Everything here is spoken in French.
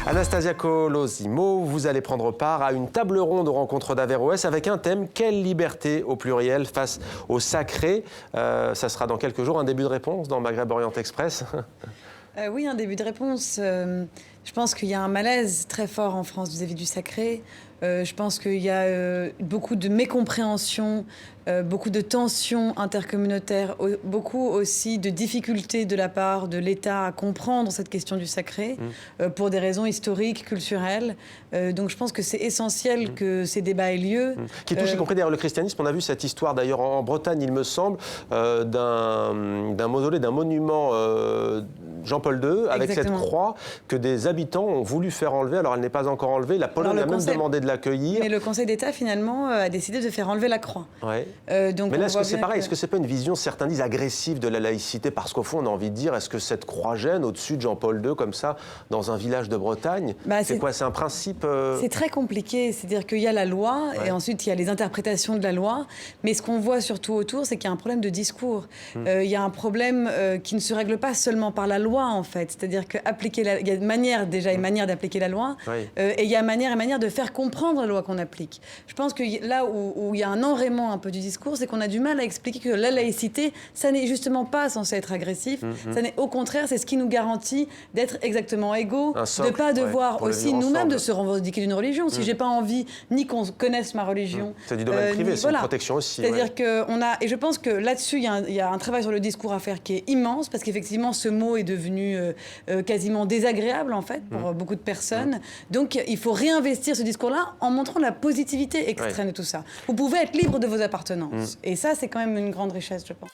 Anastasia Colosimo, vous allez prendre part à une table ronde aux rencontres d'Averroès avec un thème « Quelle liberté au pluriel face au sacré ?» Ça sera dans quelques jours un début de réponse dans Maghreb Orient Express. Oui, un début de réponse. Je pense qu'il y a un malaise très fort en France vis-à-vis du sacré. Je pense qu'il y a beaucoup de mécompréhension, beaucoup de tensions intercommunautaires, beaucoup aussi de difficultés de la part de l'État à comprendre cette question du sacré pour des raisons historiques, culturelles. Donc je pense que c'est essentiel que ces débats aient lieu. Qui touche y compris d'ailleurs le christianisme. On a vu cette histoire d'ailleurs en Bretagne, il me semble, d'un mausolée, d'un monument Jean-Paul II, avec Exactement. cette croix que des habitants ont voulu faire enlever. Alors elle n'est pas encore enlevée. La Pologne a même demandé de l'accueillir. Mais le Conseil d'État, finalement, a décidé de faire enlever la croix. Ouais. Donc mais là, est-ce que c'est pareil? Que... Est-ce que c'est pas une vision, certains disent, agressive de la laïcité? Parce qu'au fond, on a envie de dire, est-ce que cette croix gêne au-dessus de Jean-Paul II, comme ça, dans un village de Bretagne? C'est quoi? C'est un principe C'est très compliqué. C'est-à-dire qu'il y a la loi, et ensuite, il y a les interprétations de la loi. Mais ce qu'on voit surtout autour, c'est qu'il y a un problème de discours. Il y a un problème qui ne se règle pas seulement par la loi, en fait. C'est-à-dire qu'il y a une manière, déjà, une manière d'appliquer la loi, et il y a une manière de faire comprendre la loi qu'on applique. Je pense que là où il y a un enrayement un peu du discours, c'est qu'on a du mal à expliquer que la laïcité, ça n'est justement pas censé être agressif. Ça n'est, au contraire, c'est ce qui nous garantit d'être exactement égaux, de ne pas devoir aussi nous-mêmes de se revendiquer d'une religion. Si j'ai pas envie ni qu'on connaisse ma religion... C'est du domaine privé, c'est une protection aussi. C'est-à-dire qu'on a... Et je pense que là-dessus, il y a un travail sur le discours à faire qui est immense, parce qu'effectivement, ce mot est devenu quasiment désagréable, en fait, pour beaucoup de personnes. Donc, il faut réinvestir ce discours-là en montrant la positivité extrême de tout ça. Vous pouvez être libre de vos appartenances. Et ça, c'est quand même une grande richesse, je pense.